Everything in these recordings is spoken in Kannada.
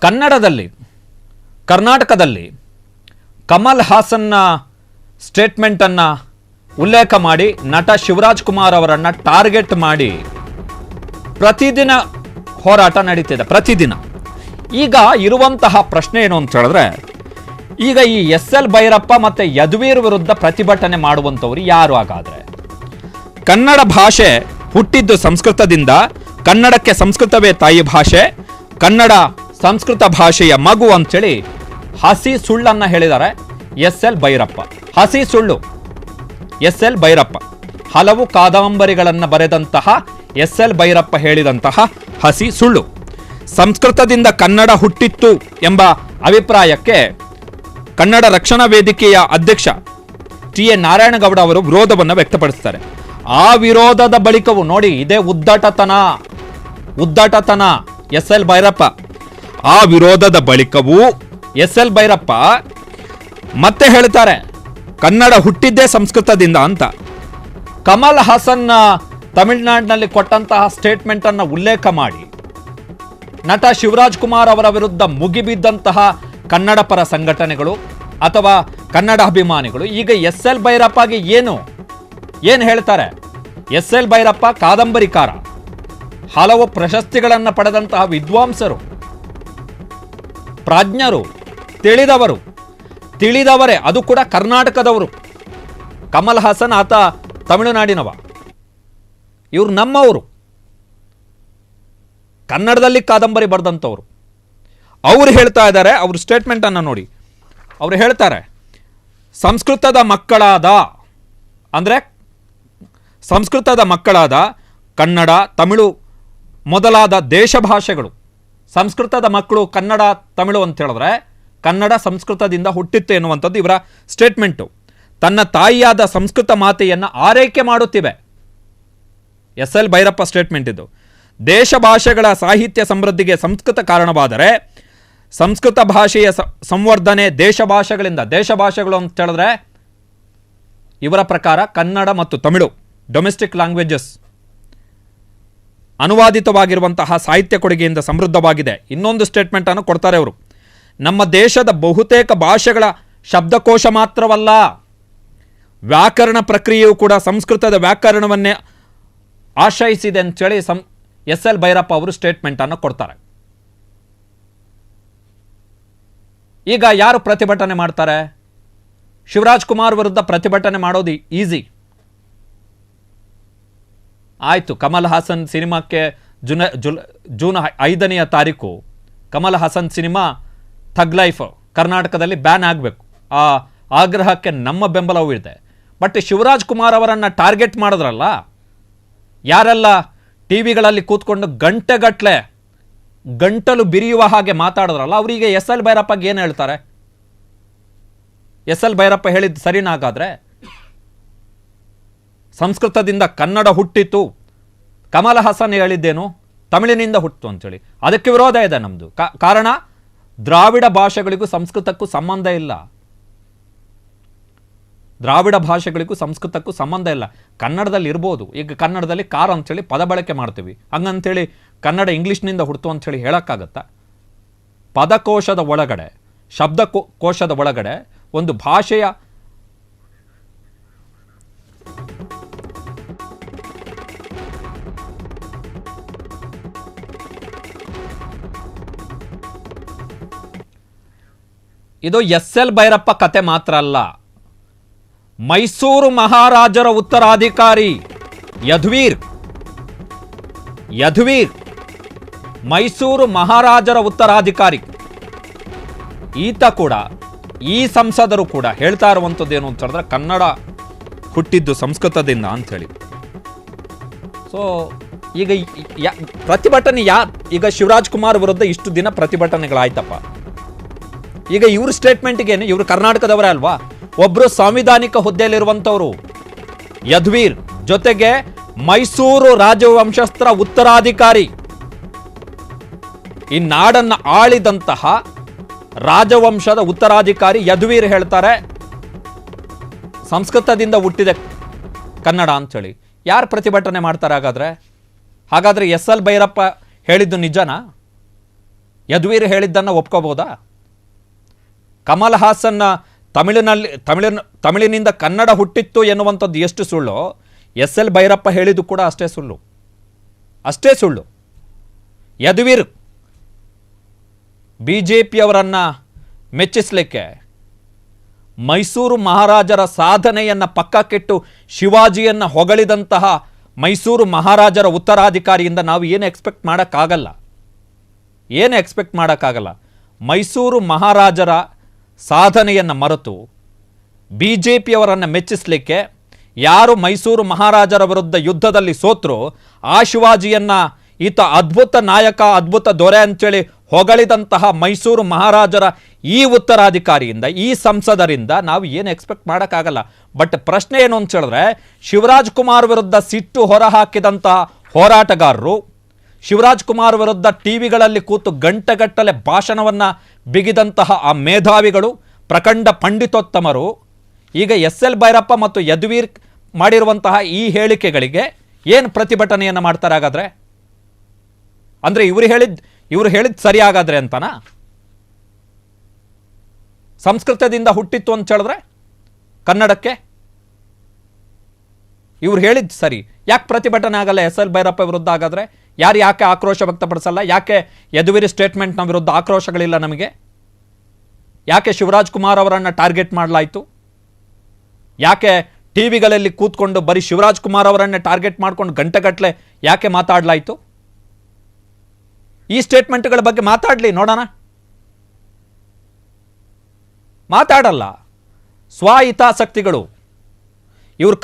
ಕನ್ನಡದಲ್ಲಿ ಕರ್ನಾಟಕದಲ್ಲಿ ಕಮಲ್ ಹಾಸನ್ನ ಸ್ಟೇಟ್ಮೆಂಟನ್ನು ಉಲ್ಲೇಖ ಮಾಡಿ ನಟ ಶಿವರಾಜ್ ಕುಮಾರ್ ಅವರನ್ನು ಟಾರ್ಗೆಟ್ ಮಾಡಿ ಪ್ರತಿದಿನ ಹೋರಾಟ ನಡೀತಿದೆ. ಪ್ರತಿದಿನ ಈಗ ಇರುವಂತಹ ಪ್ರಶ್ನೆ ಏನು ಅಂತ ಹೇಳಿದ್ರೆ, ಈಗ ಈ ಎಸ್.ಎಲ್. ಭೈರಪ್ಪ ಮತ್ತು ಯದುವೀರ್ ವಿರುದ್ಧ ಪ್ರತಿಭಟನೆ ಮಾಡುವಂಥವ್ರು ಯಾರು? ಹಾಗಾದರೆ ಕನ್ನಡ ಭಾಷೆ ಹುಟ್ಟಿದ್ದು ಸಂಸ್ಕೃತದಿಂದ, ಕನ್ನಡಕ್ಕೆ ಸಂಸ್ಕೃತವೇ ತಾಯಿ ಭಾಷೆ, ಕನ್ನಡ ಸಂಸ್ಕೃತ ಭಾಷೆಯ ಮಗು ಅಂಥೇಳಿ ಹಸಿ ಸುಳ್ಳನ್ನು ಹೇಳಿದ್ದಾರೆ ಎಸ್.ಎಲ್. ಭೈರಪ್ಪ. ಹಸಿ ಸುಳ್ಳು ಎಸ್.ಎಲ್. ಭೈರಪ್ಪ. ಹಲವು ಕಾದಂಬರಿಗಳನ್ನು ಬರೆದಂತಹ ಎಸ್.ಎಲ್. ಭೈರಪ್ಪ ಹೇಳಿದಂತಹ ಹಸಿ ಸುಳ್ಳು. ಸಂಸ್ಕೃತದಿಂದ ಕನ್ನಡ ಹುಟ್ಟಿತ್ತು ಎಂಬ ಅಭಿಪ್ರಾಯಕ್ಕೆ ಕನ್ನಡ ರಕ್ಷಣಾ ವೇದಿಕೆಯ ಅಧ್ಯಕ್ಷ ಟಿ.ಎ. ನಾರಾಯಣಗೌಡ ಅವರು ವಿರೋಧವನ್ನು ವ್ಯಕ್ತಪಡಿಸ್ತಾರೆ. ಆ ವಿರೋಧದ ಬಳಿಕವೂ ನೋಡಿ, ಇದೇ ಉದ್ದಟತನ ಎಸ್.ಎಲ್. ಭೈರಪ್ಪ. ಆ ವಿರೋಧದ ಬಳಿಕವೂ ಎಸ್.ಎಲ್. ಭೈರಪ್ಪ ಮತ್ತೆ ಹೇಳ್ತಾರೆ ಕನ್ನಡ ಹುಟ್ಟಿದ್ದೇ ಸಂಸ್ಕೃತದಿಂದ ಅಂತ. ಕಮಲ್ ಹಾಸನ್ ತಮಿಳುನಾಡಿನಲ್ಲಿ ಕೊಟ್ಟಂತಹ ಸ್ಟೇಟ್ಮೆಂಟ್ ಅನ್ನು ಉಲ್ಲೇಖ ಮಾಡಿ ನಟ ಶಿವರಾಜ್ ಕುಮಾರ್ ಅವರ ವಿರುದ್ಧ ಮುಗಿಬಿದ್ದಂತಹ ಕನ್ನಡ ಪರ ಸಂಘಟನೆಗಳು ಅಥವಾ ಕನ್ನಡ ಅಭಿಮಾನಿಗಳು ಈಗ ಎಸ್.ಎಲ್. ಭೈರಪ್ಪಗೆ ಏನು ಹೇಳ್ತಾರೆ? ಎಸ್.ಎಲ್. ಭೈರಪ್ಪ ಕಾದಂಬರಿಕಾರ, ಹಲವು ಪ್ರಶಸ್ತಿಗಳನ್ನು ಪಡೆದಂತಹ ವಿದ್ವಾಂಸರು, ಪ್ರಾಜ್ಞರು, ತಿಳಿದವರೇ, ಅದು ಕೂಡ ಕರ್ನಾಟಕದವರು. ಕಮಲ್ ಹಾಸನ್ ಆತ ತಮಿಳುನಾಡಿನವ, ಇವರು ನಮ್ಮವರು, ಕನ್ನಡದಲ್ಲಿ ಕಾದಂಬರಿ ಬರೆದಂಥವ್ರು. ಅವರು ಹೇಳ್ತಾ ಇದ್ದಾರೆ, ಅವ್ರ ಸ್ಟೇಟ್ಮೆಂಟ್ ಅನ್ನು ನೋಡಿ. ಅವರು ಹೇಳ್ತಾರೆ ಸಂಸ್ಕೃತದ ಮಕ್ಕಳಾದ ಕನ್ನಡ, ತಮಿಳು ಮೊದಲಾದ ದೇಶ ಭಾಷೆಗಳು, ಸಂಸ್ಕೃತದ ಮಕ್ಕಳು ಕನ್ನಡ, ತಮಿಳು ಅಂತ ಹೇಳಿದ್ರೆ ಕನ್ನಡ ಸಂಸ್ಕೃತದಿಂದ ಹುಟ್ಟಿತ್ತು ಎನ್ನುವಂಥದ್ದು ಇವರ ಸ್ಟೇಟ್ಮೆಂಟು. ತನ್ನ ತಾಯಿಯಾದ ಸಂಸ್ಕೃತ ಮಾತೆಯನ್ನು ಆರೈಕೆ ಮಾಡುತ್ತಿವೆ. ಎಸ್.ಎಲ್. ಭೈರಪ್ಪ ಸ್ಟೇಟ್ಮೆಂಟ್ ಇದು. ದೇಶ ಭಾಷೆಗಳ ಸಾಹಿತ್ಯ ಸಮೃದ್ಧಿಗೆ ಸಂಸ್ಕೃತ ಕಾರಣವಾದರೆ ಸಂಸ್ಕೃತ ಭಾಷೆಯ ಸಂವರ್ಧನೆ ದೇಶ ಭಾಷೆಗಳು ಅಂತ ಹೇಳಿದ್ರೆ ಇವರ ಪ್ರಕಾರ ಕನ್ನಡ ಮತ್ತು ತಮಿಳು ಡೊಮೆಸ್ಟಿಕ್ ಲ್ಯಾಂಗ್ವೇಜಸ್ ಅನುವಾದಿತವಾಗಿರುವಂತಹ ಸಾಹಿತ್ಯ ಕೊಡುಗೆಯಿಂದ ಸಮೃದ್ಧವಾಗಿದೆ. ಇನ್ನೊಂದು ಸ್ಟೇಟ್ಮೆಂಟ್ ಅನ್ನು ಕೊಡ್ತಾರೆ ಅವರು. ನಮ್ಮ ದೇಶದ ಬಹುತೇಕ ಭಾಷೆಗಳ ಶಬ್ದಕೋಶ ಮಾತ್ರವಲ್ಲ, ವ್ಯಾಕರಣ ಪ್ರಕ್ರಿಯೆಯು ಕೂಡ ಸಂಸ್ಕೃತದ ವ್ಯಾಕರಣವನ್ನೇ ಆಶ್ರಯಿಸಿದೆ ಅಂತೇಳಿ ಎಸ್.ಎಲ್. ಭೈರಪ್ಪ ಅವರು ಸ್ಟೇಟ್ಮೆಂಟ್ ಅನ್ನು ಕೊಡ್ತಾರೆ. ಈಗ ಯಾರು ಪ್ರತಿಭಟನೆ ಮಾಡ್ತಾರೆ? ಶಿವರಾಜ್ ಕುಮಾರ್ ವಿರುದ್ಧ ಪ್ರತಿಭಟನೆ ಮಾಡೋದು ಈಸಿ. ಆಯಿತು, ಕಮಲ್ ಹಾಸನ್ ಸಿನಿಮಾಕ್ಕೆ ಜೂನ್ 5ನೇ ತಾರೀಕು ಕಮಲ್ ಹಾಸನ್ ಸಿನಿಮಾ ಥಗ್ ಲೈಫ್ ಕರ್ನಾಟಕದಲ್ಲಿ ಬ್ಯಾನ್ ಆಗಬೇಕು. ಆ ಆಗ್ರಹಕ್ಕೆ ನಮ್ಮ ಬೆಂಬಲವೂ ಇದೆ. ಬಟ್ ಶಿವರಾಜ್ ಕುಮಾರ್ ಅವರನ್ನು ಟಾರ್ಗೆಟ್ ಮಾಡಿದ್ರಲ್ಲ, ಯಾರೆಲ್ಲ ಟಿ ವಿಗಳಲ್ಲಿ ಕೂತ್ಕೊಂಡು ಗಂಟೆಗಟ್ಟಲೆ ಗಂಟಲು ಬಿರಿಯುವ ಹಾಗೆ ಮಾತಾಡಿದ್ರಲ್ಲ, ಅವರಿಗೆ ಎಸ್.ಎಲ್. ಭೈರಪ್ಪಗೆ ಏನು ಹೇಳ್ತಾರೆ? ಎಸ್.ಎಲ್. ಭೈರಪ್ಪ ಹೇಳಿದ್ದು ಸರಿನಾಗಾದ್ರೆ? ಸಂಸ್ಕೃತದಿಂದ ಕನ್ನಡ ಹುಟ್ಟಿತು, ಕಮಲ್ ಹಾಸನ್ ಹೇಳಿದ್ದೇನು ತಮಿಳಿನಿಂದ ಹುಟ್ಟಿತು ಅಂತೇಳಿ. ಅದಕ್ಕೆ ವಿರೋಧ ಇದೆ ನಮ್ಮದು. ಕಾರಣ ದ್ರಾವಿಡ ಭಾಷೆಗಳಿಗೂ ಸಂಸ್ಕೃತಕ್ಕೂ ಸಂಬಂಧ ಇಲ್ಲ. ದ್ರಾವಿಡ ಭಾಷೆಗಳಿಗೂ ಸಂಸ್ಕೃತಕ್ಕೂ ಸಂಬಂಧ ಇಲ್ಲ. ಕನ್ನಡದಲ್ಲಿ ಇರ್ಬೋದು. ಈಗ ಕನ್ನಡದಲ್ಲಿ ಕಾರ್ ಅಂಥೇಳಿ ಪದ ಬಳಕೆ ಮಾಡ್ತೀವಿ, ಹಂಗಂಥೇಳಿ ಕನ್ನಡ ಇಂಗ್ಲೀಷ್ನಿಂದ ಹುಟ್ಟಿತು ಅಂಥೇಳಿ ಹೇಳೋಕ್ಕಾಗತ್ತಾ? ಪದಕೋಶದ ಒಳಗಡೆ, ಶಬ್ದಕೋಶದ ಒಳಗಡೆ ಒಂದು ಭಾಷೆಯ ಇದು ಎಸ್.ಎಲ್. ಭೈರಪ್ಪ ಕತೆ ಮಾತ್ರ ಅಲ್ಲ. ಮೈಸೂರು ಮಹಾರಾಜರ ಉತ್ತರಾಧಿಕಾರಿ ಯದುವೀರ್, ಮೈಸೂರು ಮಹಾರಾಜರ ಉತ್ತರಾಧಿಕಾರಿ ಈತ ಕೂಡ, ಈ ಸಂಸದರು ಕೂಡ ಹೇಳ್ತಾ ಇರುವಂಥದ್ದು ಏನು ಅಂತ ಹೇಳಿದ್ರೆ ಕನ್ನಡ ಹುಟ್ಟಿದ್ದು ಸಂಸ್ಕೃತದಿಂದ ಅಂಥೇಳಿ. ಸೊ ಈಗ ಪ್ರತಿಭಟನೆ ಈಗ ಶಿವರಾಜ್ ಕುಮಾರ್ ವಿರುದ್ಧ ಇಷ್ಟು ದಿನ ಪ್ರತಿಭಟನೆಗಳಾಯ್ತಪ್ಪ. ಈಗ ಇವ್ರ ಸ್ಟೇಟ್ಮೆಂಟ್ಗೇನು, ಇವರು ಕರ್ನಾಟಕದವರೇ ಅಲ್ವಾ? ಒಬ್ಬರು ಸಾಂವಿಧಾನಿಕ ಹುದ್ದೆಯಲ್ಲಿರುವಂಥವ್ರು ಯದುವೀರ್, ಜೊತೆಗೆ ಮೈಸೂರು ರಾಜವಂಶಸ್ಥರ ಉತ್ತರಾಧಿಕಾರಿ, ಈ ನಾಡನ್ನು ಆಳಿದಂತಹ ರಾಜವಂಶದ ಉತ್ತರಾಧಿಕಾರಿ ಯದುವೀರ್ ಹೇಳ್ತಾರೆ ಸಂಸ್ಕೃತದಿಂದ ಹುಟ್ಟಿದೆ ಕನ್ನಡ ಅಂತೇಳಿ. ಯಾರು ಪ್ರತಿಭಟನೆ ಮಾಡ್ತಾರೆ ಹಾಗಾದ್ರೆ? ಎಸ್.ಎಲ್. ಭೈರಪ್ಪ ಹೇಳಿದ್ದು ನಿಜನಾ? ಯದುವೀರ್ ಹೇಳಿದ್ದನ್ನು ಒಪ್ಕೋಬೋದಾ? ಕಮಲ್ ಹಾಸನ್ನ ತಮಿಳಿನಿಂದ ಕನ್ನಡ ಹುಟ್ಟಿತ್ತು ಎನ್ನುವಂಥದ್ದು ಎಷ್ಟು ಸುಳ್ಳು, SL ಭೈರಪ್ಪ ಹೇಳಿದ್ದು ಕೂಡ ಅಷ್ಟೇ ಸುಳ್ಳು. ಯದುವೀರ್ BJPಯವರನ್ನು ಮೆಚ್ಚಿಸಲಿಕ್ಕೆ ಮೈಸೂರು ಮಹಾರಾಜರ ಸಾಧನೆಯನ್ನು ಪಕ್ಕಕ್ಕಿಟ್ಟು ಶಿವಾಜಿಯನ್ನು ಹೊಗಳಿದಂತಹ ಮೈಸೂರು ಮಹಾರಾಜರ ಉತ್ತರಾಧಿಕಾರಿಯಿಂದ ನಾವು ಏನು ಎಕ್ಸ್ಪೆಕ್ಟ್ ಮಾಡೋಕ್ಕಾಗಲ್ಲ. ಮೈಸೂರು ಮಹಾರಾಜರ ಸಾಧನೆಯನ್ನು ಮರೆತು BJPಯವರನ್ನು ಮೆಚ್ಚಿಸಲಿಕ್ಕೆ ಯಾರು ಮೈಸೂರು ಮಹಾರಾಜರ ವಿರುದ್ಧ ಯುದ್ಧದಲ್ಲಿ ಸೋತರು ಆ ಶಿವಾಜಿಯನ್ನು ಈತ ಅದ್ಭುತ ನಾಯಕ, ಅದ್ಭುತ ದೊರೆ ಅಂತೇಳಿ ಹೊಗಳಿದಂತಹ ಮೈಸೂರು ಮಹಾರಾಜರ ಈ ಉತ್ತರಾಧಿಕಾರಿಯಿಂದ, ಈ ಸಂಸದರಿಂದ ನಾವು ಏನು ಎಕ್ಸ್ಪೆಕ್ಟ್ ಮಾಡೋಕ್ಕಾಗಲ್ಲ. ಬಟ್ ಪ್ರಶ್ನೆ ಏನು ಅಂತ ಹೇಳಿದ್ರೆ, ಶಿವರಾಜ್ ಕುಮಾರ್ ವಿರುದ್ಧ ಸಿಟ್ಟು ಹೊರಹಾಕಿದಂತಹ ಹೋರಾಟಗಾರರು, ಶಿವರಾಜ್ ಕುಮಾರ್ ವಿರುದ್ಧ ಟಿವಿಗಳಲ್ಲಿ ಕೂತು ಗಂಟೆಗಟ್ಟಲೆ ಭಾಷಣವನ್ನು ಬಿಗಿದಂತಹ ಆ ಮೇಧಾವಿಗಳು, ಪ್ರಖಂಡ ಪಂಡಿತೋತ್ತಮರು ಈಗ SL ಭೈರಪ್ಪ ಮತ್ತು ಯದುವೀರ್ ಮಾಡಿರುವಂತಹ ಈ ಹೇಳಿಕೆಗಳಿಗೆ ಏನು ಪ್ರತಿಭಟನೆಯನ್ನು ಮಾಡ್ತಾರೆ ಹಾಗಾದ್ರೆ? ಅಂದರೆ ಇವರು ಹೇಳಿದ್ದು ಸರಿ ಹಾಗಾದ್ರೆ ಅಂತನಾ? ಸಂಸ್ಕೃತದಿಂದ ಹುಟ್ಟಿತ್ತು ಅಂತ ಹೇಳಿದ್ರೆ ಕನ್ನಡಕ್ಕೆ ಇವ್ರು ಹೇಳಿದ್ದು ಸರಿ, ಯಾಕೆ ಪ್ರತಿಭಟನೆ ಆಗಲ್ಲ SL ಭೈರಪ್ಪ ವಿರುದ್ಧ? ಹಾಗಾದ್ರೆ ಯಾಕೆ ಆಕ್ರೋಶ ವ್ಯಕ್ತಪಡಿಸಲ್ಲ? ಯಾಕೆ ಯದುವೀರ್ ಸ್ಟೇಟ್ಮೆಂಟ್ನ ವಿರುದ್ಧ ಆಕ್ರೋಶಗಳಿಲ್ಲ ನಮಗೆ? ಯಾಕೆ ಶಿವರಾಜ್ ಕುಮಾರ್ ಅವರನ್ನು ಟಾರ್ಗೆಟ್ ಮಾಡಲಾಯಿತು? ಯಾಕೆ ಟಿವಿಗಳಲ್ಲಿ ಕೂತ್ಕೊಂಡು ಬರೀ ಶಿವರಾಜ್ ಕುಮಾರ್ ಅವರನ್ನೇ ಟಾರ್ಗೆಟ್ ಮಾಡ್ಕೊಂಡು ಗಂಟೆಗಟ್ಟಲೆ ಯಾಕೆ ಮಾತಾಡಲಾಯಿತು? ಈ ಸ್ಟೇಟ್ಮೆಂಟ್ಗಳ ಬಗ್ಗೆ ಮಾತಾಡಲಿ, ನೋಡೋಣ. ಮಾತಾಡಲ್ಲ. ಸ್ವಹಿತಾಸಕ್ತಿಗಳು. ಇವರು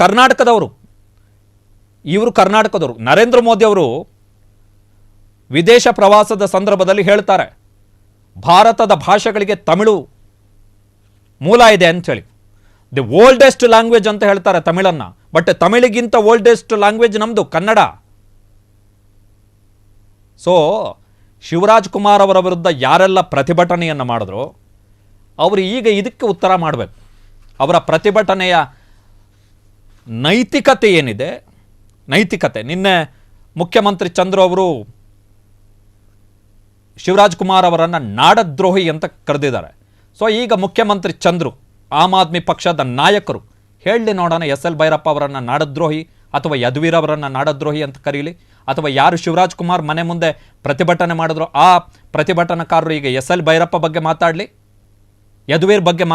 ಕರ್ನಾಟಕದವರು. ನರೇಂದ್ರ ಮೋದಿ ಅವರು ವಿದೇಶ ಪ್ರವಾಸದ ಸಂದರ್ಭದಲ್ಲಿ ಹೇಳ್ತಾರೆ, ಭಾರತದ ಭಾಷೆಗಳಿಗೆ ತಮಿಳು ಮೂಲ ಇದೆ ಅಂಥೇಳಿ. ದಿ ಓಲ್ಡೆಸ್ಟ್ ಲ್ಯಾಂಗ್ವೇಜ್ ಅಂತ ಹೇಳ್ತಾರೆ ತಮಿಳನ್ನ. ಬಟ್ ತಮಿಳಿಗಿಂತ ಓಲ್ಡೆಸ್ಟ್ ಲ್ಯಾಂಗ್ವೇಜ್ ನಮ್ಮದು ಕನ್ನಡ. ಸೊ ಶಿವರಾಜ್ ಕುಮಾರ್ ಅವರ ವಿರುದ್ಧ ಯಾರೆಲ್ಲ ಪ್ರತಿಭಟನೆಯನ್ನು ಮಾಡಿದ್ರು ಅವರು ಈಗ ಇದಕ್ಕೆ ಉತ್ತರ ಮಾಡಬೇಕು. ಅವರ ಪ್ರತಿಭಟನೆಯ ನೈತಿಕತೆ ಏನಿದೆ, ನಿನ್ನೆ ಮುಖ್ಯಮಂತ್ರಿ ಚಂದ್ರು ಅವರು ಶಿವರಾಜ್ ಕುಮಾರ್ ಅವರನ್ನು ನಾಡದ್ರೋಹಿ ಅಂತ ಕರೆದಿದ್ದಾರೆ. ಸೊ ಈಗ ಮುಖ್ಯಮಂತ್ರಿ ಚಂದ್ರು, ಆಮ್ ಆದ್ಮಿ ಪಕ್ಷದ ನಾಯಕರು ಹೇಳಿ ನೋಡೋಣ, SL ಭೈರಪ್ಪ ಅವರನ್ನು ನಾಡದ್ರೋಹಿ ಅಥವಾ ಯದುವೀರ್ ಅವರನ್ನು ನಾಡದ್ರೋಹಿ ಅಂತ ಕರೀಲಿ, ಅಥವಾ ಯಾರು ಶಿವರಾಜ್ ಕುಮಾರ್ ಮನೆ ಮುಂದೆ ಪ್ರತಿಭಟನೆ ಮಾಡಿದ್ರು ಆ ಪ್ರತಿಭಟನಾಕಾರರು ಈಗ SL ಭೈರಪ್ಪ ಬಗ್ಗೆ ಮಾತಾಡಲಿ, ಯದುವೀರ್ ಬಗ್ಗೆ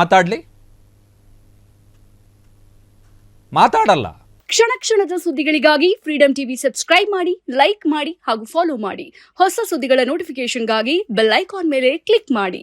ಮಾತಾಡಲ್ಲ. ಕ್ಷಣ ಕ್ಷಣದ ಸುದ್ದಿಗಳಿಗಾಗಿ ಫ್ರೀಡಂ ಟಿವಿ ಸಬ್ಸ್ಕ್ರೈಬ್ ಮಾಡಿ, ಲೈಕ್ ಮಾಡಿ ಹಾಗೂ ಫಾಲೋ ಮಾಡಿ. ಹೊಸ ಸುದ್ದಿಗಳ ನೋಟಿಫಿಕೇಶನ್ಗಾಗಿ ಬೆಲ್ ಐಕಾನ್ ಮೇಲೆ ಕ್ಲಿಕ್ ಮಾಡಿ.